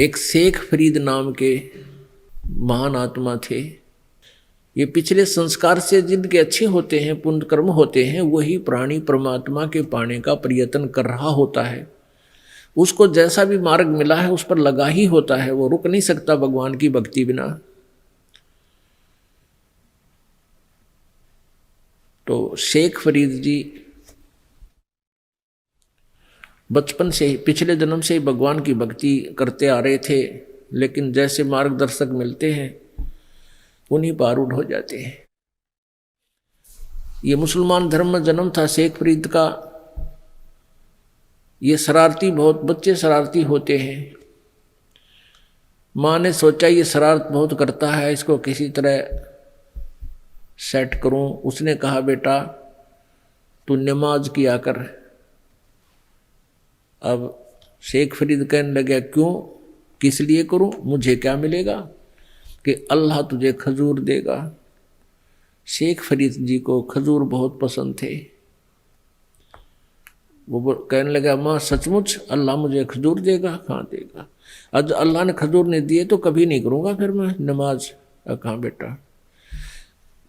एक शेख फरीद नाम के महान आत्मा थे। ये पिछले संस्कार से जिनके अच्छे होते हैं, पुण्य कर्म होते हैं, वही प्राणी परमात्मा के पाने का प्रयत्न कर रहा होता है। उसको जैसा भी मार्ग मिला है उस पर लगा ही होता है, वो रुक नहीं सकता भगवान की भक्ति बिना। तो शेख फरीद जी बचपन से ही, पिछले जन्म से ही भगवान की भक्ति करते आ रहे थे, लेकिन जैसे मार्गदर्शक मिलते हैं उन्हीं पर आरूढ़ हो जाते हैं। ये मुसलमान धर्म में जन्म था शेख फरीद का। ये शरारती, बहुत बच्चे शरारती होते हैं। माँ ने सोचा ये शरारत बहुत करता है, इसको किसी तरह सेट करूं। उसने कहा बेटा तू नमाज किया कर। अब शेख फरीद कहने लगे क्यों, किस लिए करूं, मुझे क्या मिलेगा? कि अल्लाह तुझे खजूर देगा। शेख फरीद जी को खजूर बहुत पसंद थे। वो कहने लगा माँ सचमुच अल्लाह मुझे खजूर देगा? कहाँ देगा, आज अल्लाह ने खजूर नहीं दिए तो कभी नहीं करूँगा फिर मैं नमाज। कहाँ बेटा।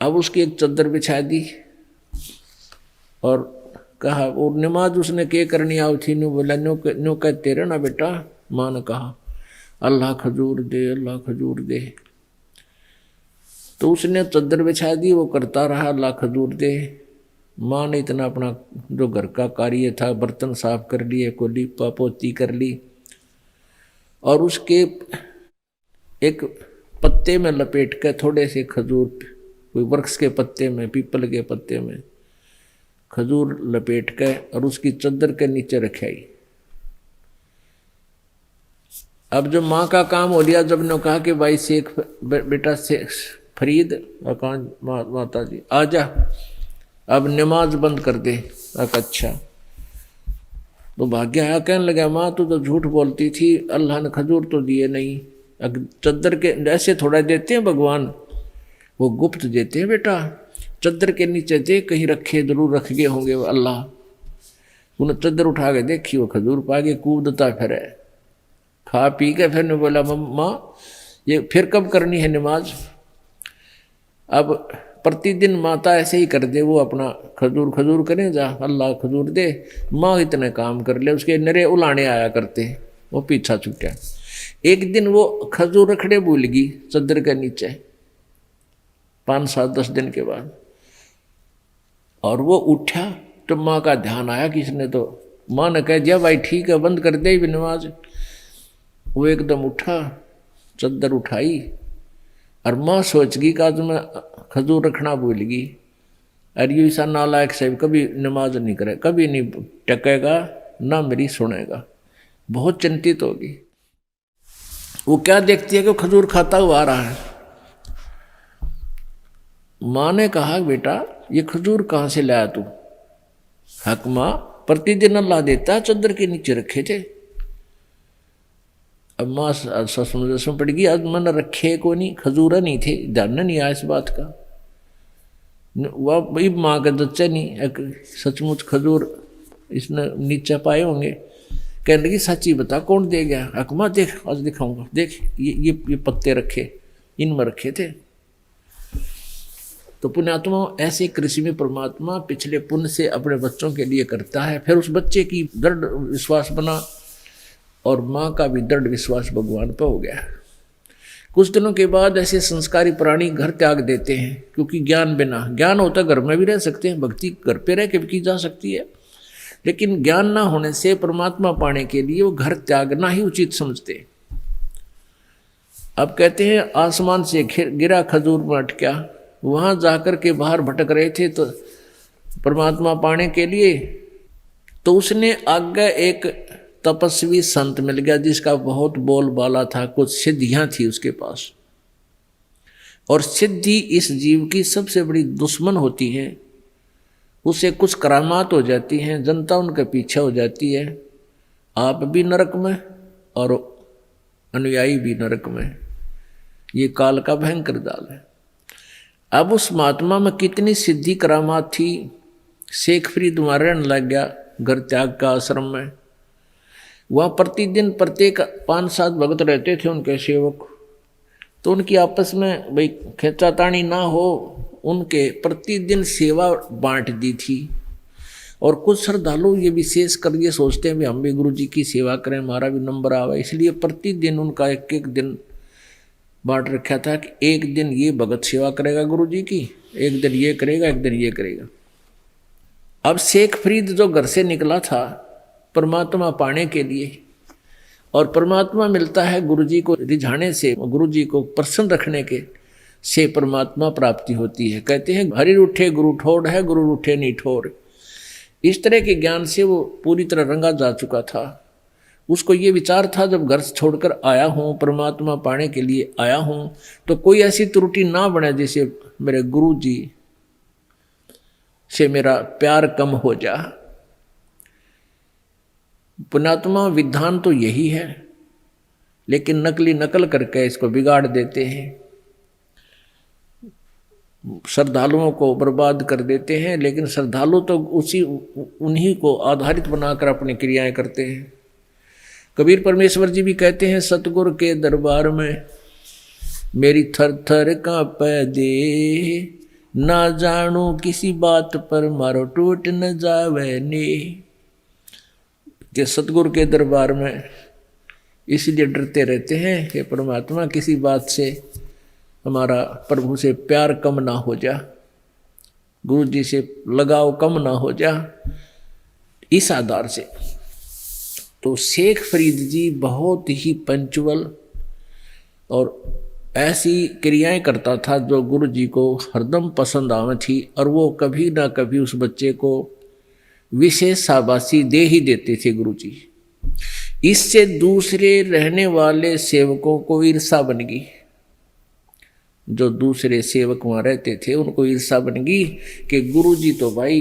अब उसकी एक चद्दर बिछा दी और कहा, और नमाज उसने के करनी आई थी। न्यू बोला न्यू कहते रहना बेटा। माँ ने कहा अल्लाह खजूर दे, अल्लाह खजूर दे। तो उसने चद्दर बिछा दी, वो करता रहा अल्लाह खजूर दे। माँ ने इतना अपना जो घर का कार्य था, बर्तन साफ कर लिए, को लीपा पोती कर ली, और उसके एक पत्ते में लपेट कर थोड़े से खजूर, कोई वृक्ष के पत्ते में, पीपल के पत्ते में खजूर लपेट कर और उसकी चद्दर के नीचे रखाई। अब जो माँ का काम हो लिया, जब ने कहा कि भाई शेख बेटा शेख फरीद, माता जी आजा अब नमाज बंद कर दे। अच्छा। तो भाग्य आया, कहने लगा माँ तू तो झूठ बोलती थी, अल्लाह ने खजूर तो दिए नहीं। चद्दर के ऐसे थोड़ा देते हैं भगवान, वो गुप्त देते हैं बेटा। चद्दर के नीचे दे, कहीं रखे जरूर रख गए होंगे वो अल्लाह। उन्हें चद्दर उठा के देखी, वो खजूर पा के कूदता फिर है। खा पी के फिर ने बोला माँ ये फिर कब करनी है नमाज? अब प्रतिदिन माता ऐसे ही कर दे, वो अपना खजूर खजूर करें जा, अल्लाह खजूर दे। माँ इतने काम कर ले, उसके नरे उलाने आया करते, वो पीछा छूटा। एक दिन वो खजूर रखड़े भूल गई चद्दर के नीचे, 5-7-10 दिन के बाद। और वो उठा तो माँ का ध्यान आया किसने, तो माँ ने कह दिया भाई ठीक है बंद कर दे नमाज। वो एकदम उठा, चद्दर उठाई, और माँ सोच गई कि आज मैं खजूर रखना भूल गई। और ये ऐसा नालायक साहब कभी नमाज नहीं करे, कभी नहीं टकेगा, ना मेरी सुनेगा। बहुत चिंतित होगी। वो क्या देखती है कि खजूर खाता हुआ आ रहा है। माँ ने कहा बेटा ये खजूर कहाँ से लाया तू? हक माँ प्रतिदिन अल्लाह देता है, चद्दर के नीचे रखे थे। अब माँ समझ पड़ गई, आज मैंने रखे को नहीं, खजूरा नहीं थे, ध्यान नहीं आया इस बात का। वह भाई माँ का बच्चे नहीं, सचमुच खजूर इसने नीचे पाए होंगे। कहने लगी सच्ची बता कौन दे गया? हकमा देख आज दिखाऊंगा, देख ये पत्ते रखे, इनमें रखे थे। तो पुण्यात्मा ऐसे कृषि में परमात्मा पिछले पुण्य से अपने बच्चों के लिए करता है। फिर उस बच्चे की दृढ़ विश्वास बना और माँ का भी दृढ़ विश्वास भगवान पर हो गया। कुछ दिनों के बाद ऐसे संस्कारी प्राणी घर त्याग देते हैं, क्योंकि ज्ञान बिना, ज्ञान होता घर में भी रह सकते हैं, भक्ति घर पे रह के भी की जा सकती है, लेकिन ज्ञान ना होने से परमात्मा पाने के लिए वो घर त्यागना ही उचित समझते। अब कहते हैं आसमान से गिरा खजूर में अटका, वहां जाकर के बाहर भटक रहे थे तो परमात्मा पाने के लिए, तो उसने आगे एक तपस्वी संत मिल गया जिसका बहुत बोलबाला था, कुछ सिद्धियां थी उसके पास। और सिद्धि इस जीव की सबसे बड़ी दुश्मन होती है। उसे कुछ करामात हो जाती हैं, जनता उनके पीछे हो जाती है, आप भी नरक में और अनुयायी भी नरक में। ये काल का भयंकर जाल है। अब उस महात्मा में कितनी सिद्धि करामात थी, शेख फरीद वहाँ रहने लग गया घर त्याग का आश्रम में। वहाँ प्रतिदिन प्रत्येक 5-7 भगत रहते थे उनके सेवक, तो उनकी आपस में भाई खेचातानी ना हो, उनके प्रतिदिन सेवा बांट दी थी। और कुछ श्रद्धालु ये विशेष कर ये सोचते हैं भी हम भी गुरु जी की सेवा करें, हमारा भी नंबर आवे, इसलिए प्रतिदिन उनका एक एक दिन बांट रखा था कि एक दिन ये भगत सेवा करेगा गुरु जी की, एक दिन ये करेगा, एक दिन ये करेगा। अब शेख फरीद जो घर से निकला था परमात्मा पाने के लिए, और परमात्मा मिलता है गुरु जी को रिझाने से, गुरु जी को प्रसन्न रखने के से परमात्मा प्राप्ति होती है। कहते हैं हरि रूठे गुरु ठोर है, गुरु रूठे नहीं ठोर। इस तरह के ज्ञान से वो पूरी तरह रंगा जा चुका था। उसको ये विचार था जब घर छोड़कर आया हूँ, परमात्मा पाने के लिए आया हूँ, तो कोई ऐसी त्रुटि ना बने जैसे मेरे गुरु जी से मेरा प्यार कम हो जा। पुण्यात्मा विधान तो यही है, लेकिन नकली नकल करके इसको बिगाड़ देते हैं, श्रद्धालुओं को बर्बाद कर देते हैं। लेकिन श्रद्धालु तो उन्हीं को आधारित बनाकर अपनी क्रियाएं करते हैं। कबीर परमेश्वर जी भी कहते हैं सतगुरु के दरबार में मेरी थर थर कांपे दे, ना जानू किसी बात पर मारो टूट न जावे ने। कि सतगुरु के दरबार में इसलिए डरते रहते हैं कि परमात्मा किसी बात से हमारा प्रभु से प्यार कम ना हो जा, गुरु जी से लगाव कम ना हो जा, इस आधार से। तो शेख फरीद जी बहुत ही पंचुअल और ऐसी क्रियाएं करता था जो गुरु जी को हरदम पसंद आवे थी, और वो कभी ना कभी उस बच्चे को विशेष शाबाशी दे ही देते थे गुरु जी। इससे दूसरे रहने वाले सेवकों को ईर्षा बन गई। जो दूसरे सेवक वहाँ रहते थे उनको ईर्षा बन गई कि गुरु जी तो भाई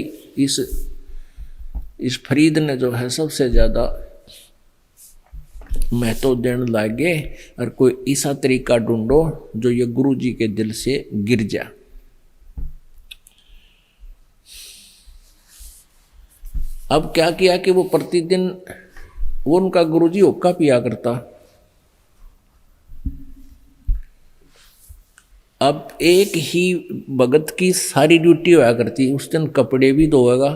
इस फरीद ने जो है सबसे ज़्यादा महत्व देने लगे, और कोई ऐसा तरीका ढूंढो जो ये गुरु जी के दिल से गिर जा। अब क्या किया कि वो प्रतिदिन वो उनका गुरुजी हुक्का पिया करता। अब एक ही भगत की सारी ड्यूटी होया करती, उस दिन कपड़े भी धोएगा,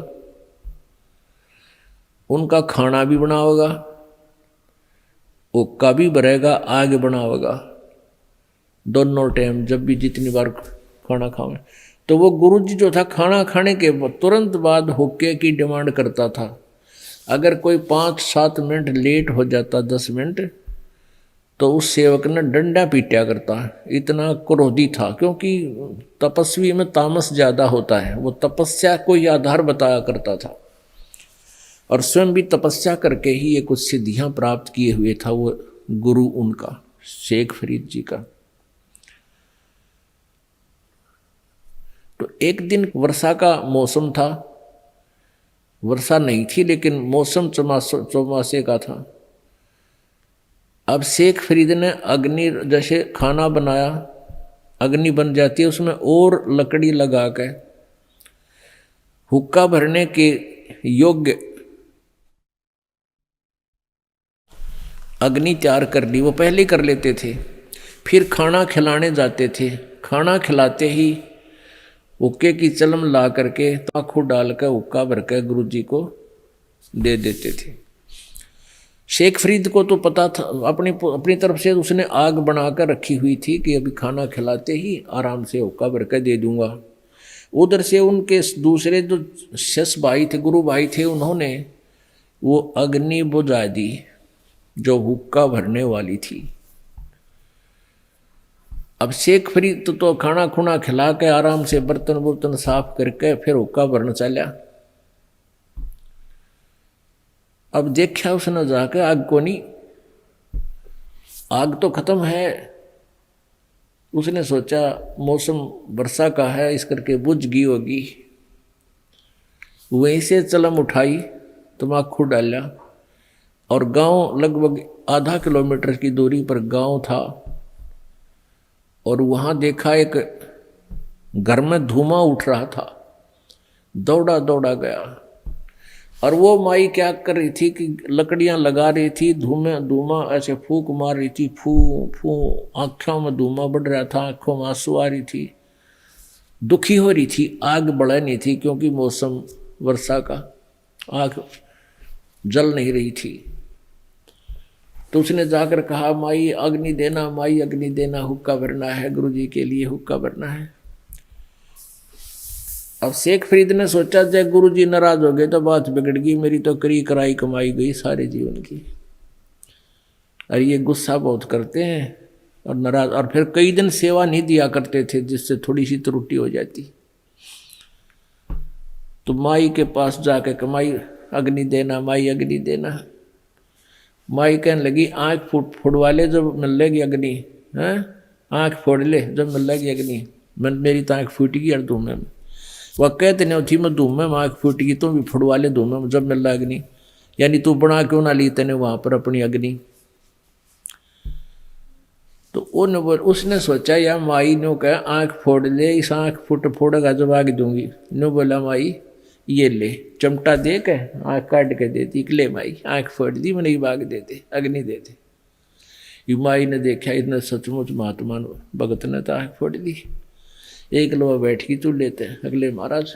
उनका खाना भी बनावेगा, हुक्का भी भरेगा, आग बनावेगा, दोनों टाइम जब भी जितनी बार खाना खावे। तो वो गुरुजी जो था खाना खाने के तुरंत बाद हुक्के की डिमांड करता था। अगर कोई 5-7 मिनट लेट हो जाता, 10 मिनट, तो उस सेवक ने डंडा पीटा करता। इतना क्रोधी था, क्योंकि तपस्वी में तामस ज़्यादा होता है। वो तपस्या को ही आधार बताया करता था, और स्वयं भी तपस्या करके ही ये कुछ सिद्धियां प्राप्त किए हुए था वो गुरु उनका शेख फरीद जी का। तो एक दिन वर्षा का मौसम था, वर्षा नहीं थी लेकिन मौसम चौमासे का था। अब शेख फरीद ने अग्नि, जैसे खाना बनाया, अग्नि बन जाती है, उसमें और लकड़ी लगा के हुक्का भरने के योग्य अग्नि तैयार कर ली। वो पहले ही कर लेते थे। फिर खाना खिलाने जाते थे, खाना खिलाते ही हुक्के की चलम ला करके ताखू डाल कर हुक्का भर कर गुरु जी को दे देते थे। शेख फरीद को तो पता था, अपनी तरफ से उसने आग बनाकर रखी हुई थी कि अभी खाना खिलाते ही आराम से हुक्का भर कर दे दूंगा। उधर से उनके दूसरे जो शिष्य भाई थे, गुरु भाई थे, उन्होंने वो अग्नि बुझा दी जो हुक्का भरने वाली थी। अब शेख फरीद तो खाना खुना खिला के आराम से बर्तन बुर्तन साफ करके फिर हुक्का भरना चला। अब देखा उसने जाके आग को नहीं, आग तो खत्म है। उसने सोचा मौसम वर्षा का है, इस करके बुझ गई होगी। वहीं से चलम उठाई, तमाकू डाला, और गांव लगभग आधा किलोमीटर की दूरी पर गांव था, और वहां देखा एक घर में धुआं उठ रहा था। दौड़ा दौड़ा गया, और वो माई क्या कर रही थी कि लकड़ियां लगा रही थी, धूमा ऐसे फूंक मार रही थी, फू फू, आंखों में धुआं बढ़ रहा था, आंखों में आंसू आ रही थी, दुखी हो रही थी। आग बढ़ा नहीं थी क्योंकि मौसम वर्षा का, आग जल नहीं रही थी। तो उसने जाकर कहा, माई अग्नि देना, माई अग्नि देना, हुक्का भरना है, गुरुजी के लिए हुक्का भरना है। अब शेख फरीद ने सोचा, जब गुरुजी नाराज हो गए तो बात बिगड़ गई, मेरी तो करी कराई कमाई गई सारे जीवन की। और ये गुस्सा बहुत करते हैं और नाराज, और फिर कई दिन सेवा नहीं दिया करते थे जिससे थोड़ी सी त्रुटि हो जाती। तो माई के पास जाके कमाई अग्नि देना, माई अग्नि देना। माई कहने लगी, आँख फोड़वा ले जब मिल लेगी अग्नि, हैं आँख फोड़ ले जब मिल लेगी अग्नि। मेरी तो आँख फूट गई यार धूमे में। वह कहते नहीं थी, मैं धूमे में आँख फूट गई, तो भी फोड़वा ले धूमे में जब मिल रहा अग्नि। यानी तू बना क्यों ना ली तेने वहाँ पर अपनी अग्नि। तो उसने सोचा, या माई ने कहा आँख फोड़ ले, इस आँख फोड़ेगा जब आग दूंगी। नो बोला, माई ये ले, चमटा दे के आँख काट के देती, ले माई आँख फोड़ दी, मैंने बाग दे दे, अग्नि दे दे। ये माई ने देखा, इतना सचमुच महात्मा भगत ने तो आँख फोड़ दी। एक लोग बैठ की तू लेते, अगले महाराज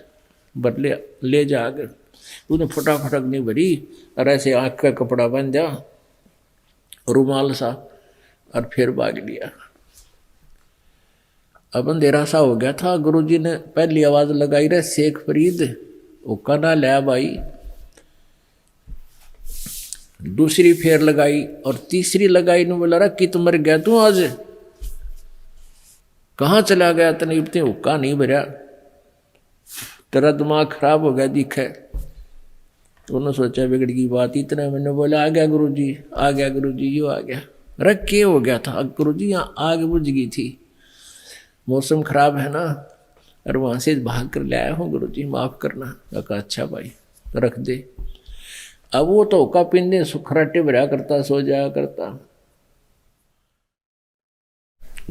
बदले ले जा आगे। तूने फटाफट अग्नि भरी और ऐसे आँख का कपड़ा बन जा, रुमाल सा, और फिर भाग लिया। अब अंधेरा सा हो गया था। गुरुजी ने पहली आवाज लगाई, रे शेख फरीद हुक्का ना ले भाई। दूसरी फेर लगाई और तीसरी लगाई, ने बोला, रे कित मर गया तू आज, कहाँ चला गया तने, इतने हुक्का नहीं भरा, तेरा दिमाग खराब हो गया दिखे। तो उन्होंने सोचा बिगड़ की बात, इतना मैंने बोला, आ गया गुरुजी, आ गया गुरुजी, यो आ गया। रख के हो गया था गुरुजी, यहाँ आग बुझ गई थी, मौसम खराब है ना, और वहाँ से भाग कर ले आया हूँ गुरुजी, माफ़ करना। कहा अच्छा भाई रख दे। अब वो तो हुक्का पीने सुखराटे भरा करता, सो जाया करता।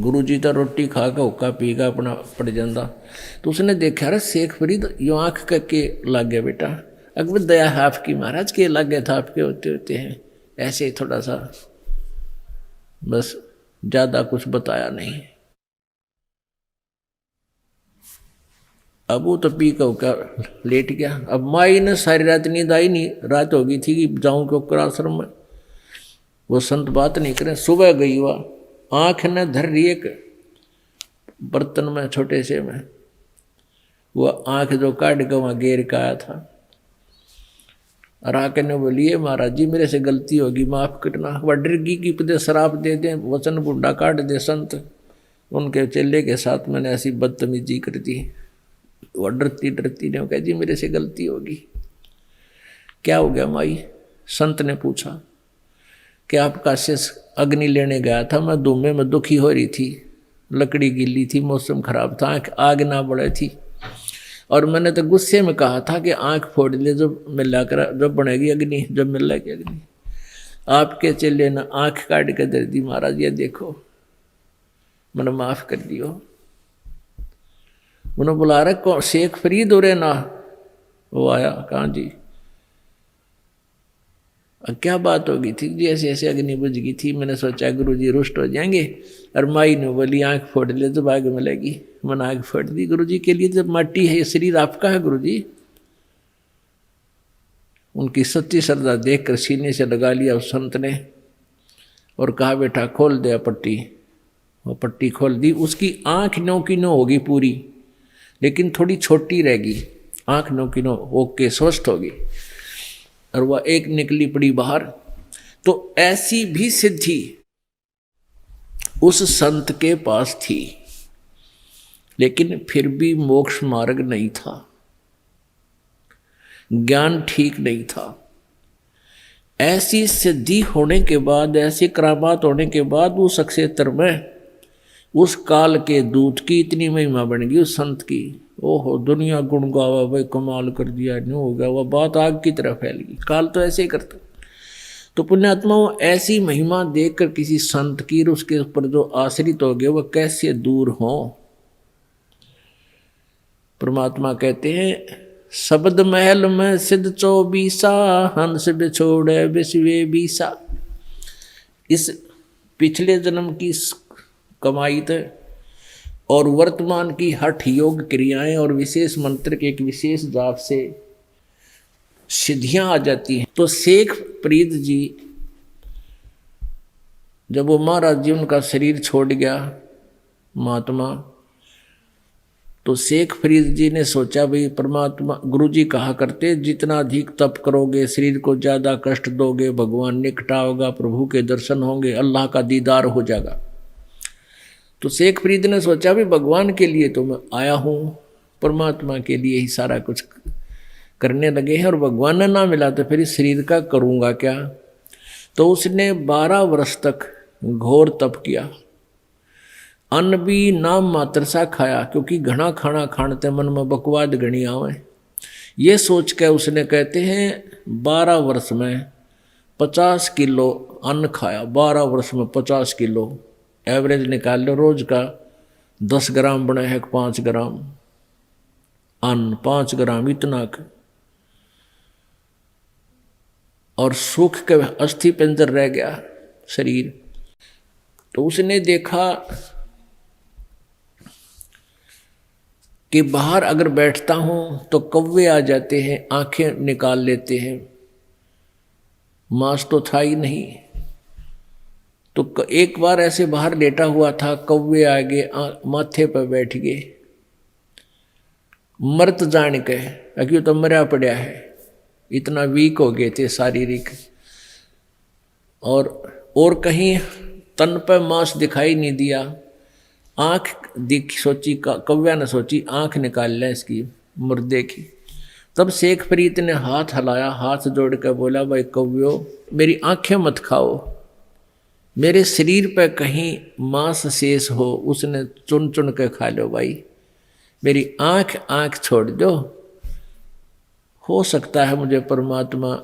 गुरुजी तो रोटी खा के हुक्का पी का अपना पड़ जाता। तो उसने देखा, अरे शेख फरीद यो आँख करके लग गया बेटा। अकबर दया है आपकी महाराज, के लग गया था आपके होते होते हैं, ऐसे ही थोड़ा सा, बस ज़्यादा कुछ बताया नहीं। अब वो तो पी का लेट गया। अब माई ने सारी रात नींद आई नहीं, रात हो गई थी कि जाऊं क्यों आश्रम में, वो संत बात नहीं करें। सुबह गई वह, आँख ने धर रही एक बर्तन में छोटे से में, वह आँख जो काट के वहाँ गेर का आया था, और आके ने बोलिए, महाराज जी मेरे से गलती होगी, माफ़ करना। वह डर गई कि पदे शराब दे दें, वचन बुढ़ा काट दे संत। उनके चेले के साथ मैंने ऐसी बदतमीजी कर दी। वह डरती डरती ने कहा, जी मेरे से गलती होगी। क्या हो गया माई? संत ने पूछा कि आपका शेष अग्नि लेने गया था, मैं धुएं में दुखी हो रही थी, लकड़ी गीली थी, मौसम खराब था, आग ना बढ़े थी, और मैंने तो गुस्से में कहा था कि आँख फोड़ ले जब मिला कर, जब बनेगी अग्नि, जब मिल जाएगी अग्नि। आपके चेले ने आँख काट के दे दी, महाराज ये देखो, मैंने माफ़ कर दियो। उन्होंने बुला रहे, कौन शेख फरीद हो रहे ना? वो आया, कहाँ जी? क्या बात हो गई थी जी? ऐसे ऐसे अग्नि बुझ गई थी, मैंने सोचा गुरुजी रुष्ट हो जाएंगे, और माई ने बोली आँख फोड़ ले तो आग मिलेगी, मैंने आँख फोड़ दी। गुरुजी के लिए जब माटी है, ये शरीर आपका है गुरुजी। उनकी सच्ची श्रद्धा देख कर सीने से लगा लिया उस संत ने, और कहा बेटा खोल दे पट्टी। वो पट्टी खोल दी। उसकी आँख नो की नो होगी पूरी, लेकिन थोड़ी छोटी रहेगी, आँख नो की नो ओके स्वस्थ होगी, और वह एक निकली पड़ी बाहर। तो ऐसी भी सिद्धि उस संत के पास थी, लेकिन फिर भी मोक्ष मार्ग नहीं था, ज्ञान ठीक नहीं था। ऐसी सिद्धि होने के बाद, ऐसी करामात होने के बाद उस क्षेत्र में उस काल के दूत की इतनी महिमा बन गई उस संत की। ओहो, दुनिया गुण गावा, भाई कमाल कर दिया, न्यू हो गया, वह बात आग की तरह फैल गई। काल तो ऐसे ही करता। तो पुण्यात्माओं, ऐसी महिमा देखकर किसी संत की, उसके ऊपर जो आश्रित हो गए, वह कैसे दूर हो। परमात्मा कहते हैं, शब्द महल में सिद्ध 24 हंस बिछोड़े विश्वे बीसा। इस पिछले जन्म की कमाई थे और वर्तमान की हठ योग क्रियाएं और विशेष मंत्र के एक विशेष जाप से सिद्धियां आ जाती हैं। तो शेख फरीद जी जब वो महाराज जी उनका शरीर छोड़ गया महात्मा, तो शेख फरीद जी ने सोचा भाई परमात्मा, गुरु जी कहा करते जितना अधिक तप करोगे शरीर को ज्यादा कष्ट दोगे, भगवान निकट आओगा, प्रभु के दर्शन होंगे, अल्लाह का दीदार हो जाएगा। तो शेख फरीद ने सोचा भी भगवान के लिए तो मैं आया हूँ, परमात्मा के लिए ही सारा कुछ करने लगे हैं और भगवान ने ना मिला तो फिर इस शरीर का करूँगा क्या। तो उसने 12 वर्ष तक घोर तप किया, अन्न भी नाम मात्र सा खाया, क्योंकि घना खाना खाने मन में बकवाद घनी आवे। ये सोच के उसने कहते हैं 12 वर्ष में 50 किलो अन्न खाया। 12 वर्ष में 50 किलो एवरेज निकाल लो, रोज का 10 ग्राम बना है, 5 ग्राम अन्न, 5 ग्राम इतना का। और सूख के अस्थि पिंजर रह गया शरीर। तो उसने देखा कि बाहर अगर बैठता हूं तो कौवे आ जाते हैं, आंखें निकाल लेते हैं, मांस तो था ही नहीं। तो एक बार ऐसे बाहर लेटा हुआ था, कौवे आ गए, माथे पर बैठ गए, मर्त जान के, क्यों तो मरा पड़ा है, इतना वीक हो गए थे शारीरिक। और कहीं तन पर मांस दिखाई नहीं दिया। आंख दिख सोची, कौव्या ने सोची आंख निकाल लें इसकी मुर्दे की। तब शेख फरीद ने हाथ हिलाया, हाथ जोड़ कर बोला भाई कौव्यो मेरी आंखें मत खाओ, मेरे शरीर पर कहीं मांस शेष हो उसने चुन चुन के खा लो भाई, मेरी आंख छोड़ दो, हो सकता है मुझे परमात्मा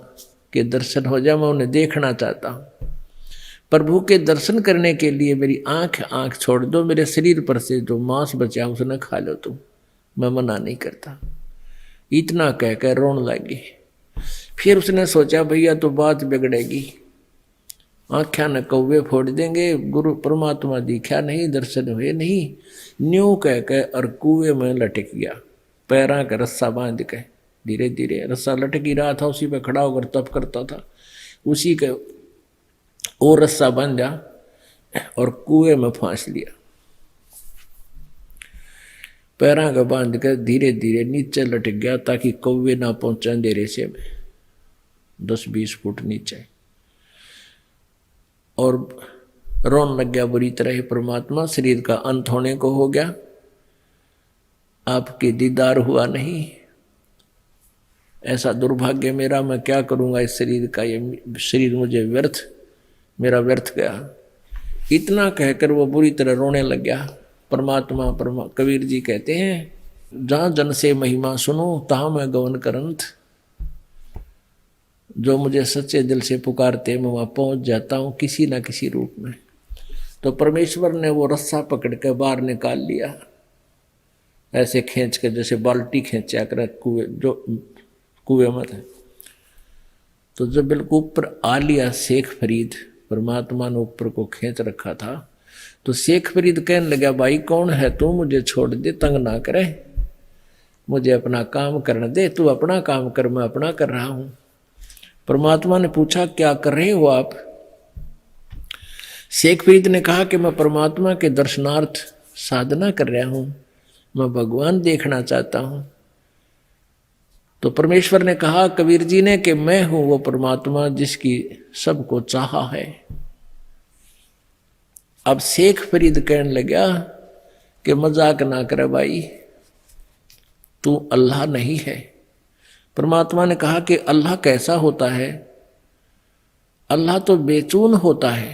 के दर्शन हो जाए, मैं उन्हें देखना चाहता हूँ। प्रभु के दर्शन करने के लिए मेरी आंख छोड़ दो, मेरे शरीर पर से जो मांस बचा उसने खा लो तुम, मैं मना नहीं करता। इतना कह कर रोने लगी। फिर उसने सोचा भैया तो बात बिगड़ेगी, आँखें न कौवे फोड़ देंगे, गुरु परमात्मा दिखा नहीं, दर्शन हुए नहीं। न्यू कह के और कुएं में लटक गया, पैरों का रस्सा बांध के धीरे धीरे रस्सा लटक ही रहा था, उसी पे खड़ा होकर तप करता था, उसी के और रस्सा बांधा और कुएं में फांस लिया। पैरों का बांध कर धीरे धीरे नीचे लटक गया ताकि कौवे ना पहुंचे अंधेरे से में 10-20 फुट नीचे। और रोन लग गया बुरी तरह, परमात्मा शरीर का अंत होने को हो गया, आपके दीदार हुआ नहीं, ऐसा दुर्भाग्य मेरा, मैं क्या करूंगा इस शरीर का, ये शरीर मुझे मेरा व्यर्थ गया। इतना कहकर वो बुरी तरह रोने लग गया। परमात्मा कबीर जी कहते हैं जहाँ जन से महिमा सुनो तहाँ मैं गवन करंत, जो मुझे सच्चे दिल से पुकारते मैं वहाँ पहुँच जाता हूँ किसी ना किसी रूप में। तो परमेश्वर ने वो रस्सा पकड़ के बाहर निकाल लिया, ऐसे खींच के जैसे बाल्टी खींचा कर कुएं में थे। तो जब बिल्कुल ऊपर आ लिया शेख फरीद, परमात्मा ने ऊपर को खींच रखा था, तो शेख फरीद कहने लगा भाई कौन है तू, मुझे छोड़ दे, तंग ना करे, मुझे अपना काम करने दे, तू अपना काम कर, मैं अपना कर रहा हूं। परमात्मा ने पूछा क्या कर रहे हो आप? शेख फरीद ने कहा कि मैं परमात्मा के दर्शनार्थ साधना कर रहा हूं, मैं भगवान देखना चाहता हूं। तो परमेश्वर ने कहा कबीर जी ने कि मैं हूं वो परमात्मा जिसकी सबको चाहा है। अब शेख फरीद कहने लगा कि मजाक ना करे भाई, तू अल्लाह नहीं है। परमात्मा ने कहा कि अल्लाह कैसा होता है? अल्लाह तो बेचून होता है,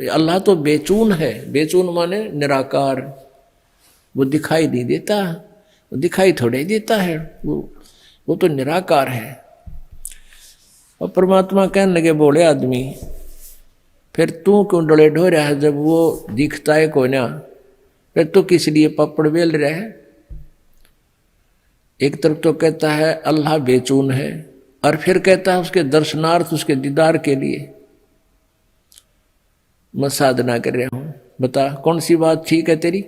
अल्लाह तो बेचून है। बेचून माने निराकार, वो दिखाई नहीं देता, वो दिखाई थोड़े देता है, वो तो निराकार है। और परमात्मा कहने लगे बोले आदमी फिर तू क्यों डले ढो रहा है, जब वो दिखता है को ना, फिर तू किस लिए पपड़ बेल रहा है? एक तरफ तो कहता है अल्लाह बेचून है, और फिर कहता है उसके दर्शनार्थ, उसके दीदार के लिए मैं साधना कर रहा हूं। बता कौन सी बात ठीक है तेरी?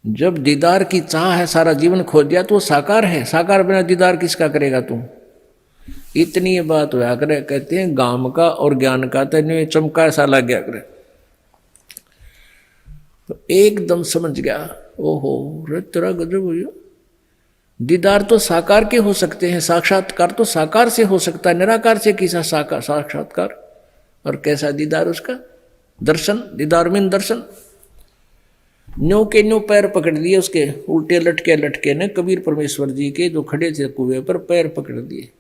जब दीदार की चाह है, सारा जीवन खो दिया, तो वो साकार है। साकार बिना दीदार किसका करेगा तू? इतनी बात हुआ करे, कहते हैं गाम का और ज्ञान का तेने चमका ऐसा लग गया करे, तो एकदम समझ गया, ओहो रे तेरा गजब हुआ। दीदार तो साकार के हो सकते हैं, साक्षात्कार तो साकार से हो सकता है, निराकार से किसा साक्षात्कार? और कैसा दीदार उसका? दर्शन। दीदार में दर्शन। न्यो के न्यो पैर पकड़ लिए उसके, उल्टे लटके लटके ने कबीर परमेश्वर जी के जो खड़े थे कुएं पर, पैर पकड़ दिए।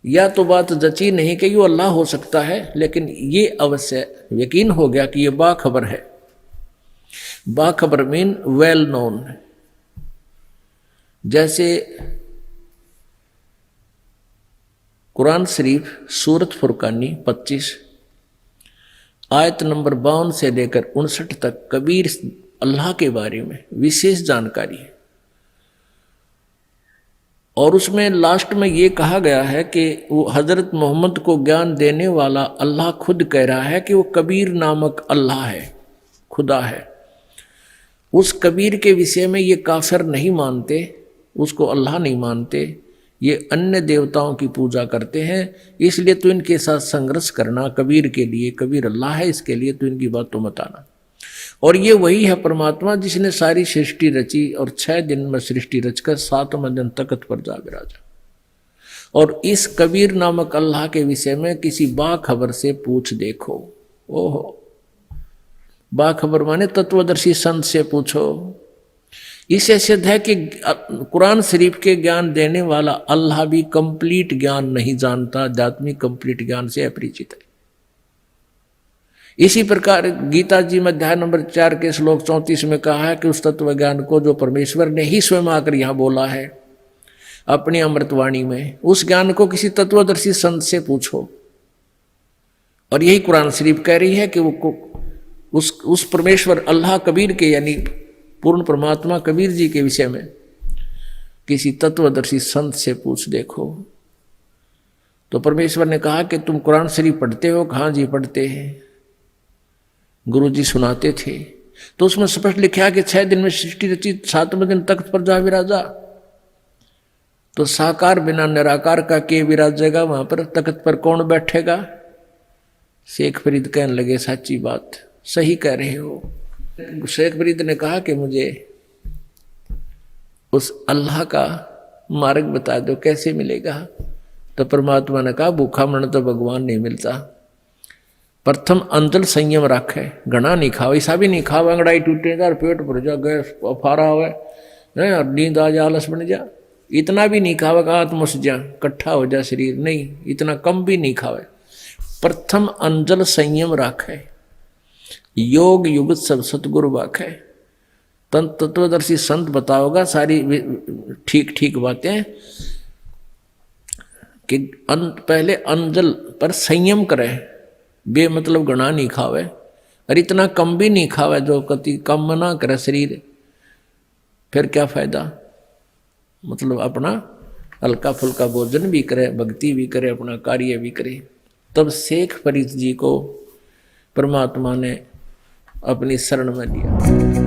या तो बात जची नहीं कि ये अल्लाह हो सकता है, लेकिन ये अवश्य यकीन हो गया कि ये बाखबर है। बाखबर मीन वेल नोन। जैसे कुरान शरीफ सूरत फुरकानी 25 आयत नंबर 52 से लेकर 59 तक कबीर अल्लाह के बारे में विशेष जानकारी है। और उसमें लास्ट में ये कहा गया है कि वो हजरत मोहम्मद को ज्ञान देने वाला अल्लाह खुद कह रहा है कि वो कबीर नामक अल्लाह है, खुदा है। उस कबीर के विषय में ये काफिर नहीं मानते, उसको अल्लाह नहीं मानते, ये अन्य देवताओं की पूजा करते हैं। इसलिए तो इनके साथ संघर्ष करना कबीर के लिए, कबीर अल्लाह है इसके लिए, तो इनकी बात तो मत आना। और ये वही है परमात्मा जिसने सारी सृष्टि रची और 6 दिन में सृष्टि रचकर 7वें दिन तख्त पर जा विराजा। और इस कबीर नामक अल्लाह के विषय में किसी बाखबर से पूछ देखो। ओहो, बाखबर माने तत्वदर्शी संत से पूछो। इससे सिद्ध है कि कुरान शरीफ के ज्ञान देने वाला अल्लाह भी कंप्लीट ज्ञान नहीं जानता, आध्यात्मिक कंप्लीट ज्ञान से अपरिचित है। इसी प्रकार गीता जी में अध्याय नंबर 4 के श्लोक 34 में कहा है कि उस तत्व ज्ञान को जो परमेश्वर ने ही स्वयं आकर यहाँ बोला है अपनी अमृतवाणी में, उस ज्ञान को किसी तत्वदर्शी संत से पूछो। और यही कुरान शरीफ कह रही है कि वो उस परमेश्वर अल्लाह कबीर के यानी पूर्ण परमात्मा कबीर जी के विषय में किसी तत्वदर्शी संत से पूछ देखो। तो परमेश्वर ने कहा कि तुम कुरान शरीफ पढ़ते हो? हाँ जी पढ़ते हैं, गुरु जी सुनाते थे। तो उसमें स्पष्ट लिखा कि 6 दिन में सृष्टि रची, 7वें दिन तख्त पर जा विराजा। तो साकार बिना निराकार का के विराजेगा वहां पर? तख्त पर कौन बैठेगा? शेख फरीद कहने लगे सच्ची बात, सही कह रहे हो। शेख फरीद ने कहा कि मुझे उस अल्लाह का मार्ग बता दो, कैसे मिलेगा? तो परमात्मा ने कहा भूखा मन तो भगवान नहीं मिलता। प्रथम अंतल संयम रखे, घना नहीं खाओ, ऐसा भी नहीं खाओ अंगड़ाई टूटे जा, पेट भर जा, गैस फारा हुआ और नींद आ जा, आलस बन जा। इतना भी नहीं खावे का आत्मस जा, कट्ठा हो जा शरीर, नहीं इतना कम भी नहीं खावे। प्रथम अंजल संयम राखे, योग युगत सब सतगुरु वाखे। तत्वदर्शी संत बताओगा सारी ठीक ठीक बातें कि पहले अंजल पर संयम करे, बे मतलब घना नहीं खावे और इतना कम भी नहीं खावे जो कति कम ना करे शरीर, फिर क्या फायदा? मतलब अपना हल्का फुल्का भोजन भी करे, भक्ति भी करे, अपना कार्य भी करे। तब शेख फरीद जी को परमात्मा ने अपनी शरण में लिया।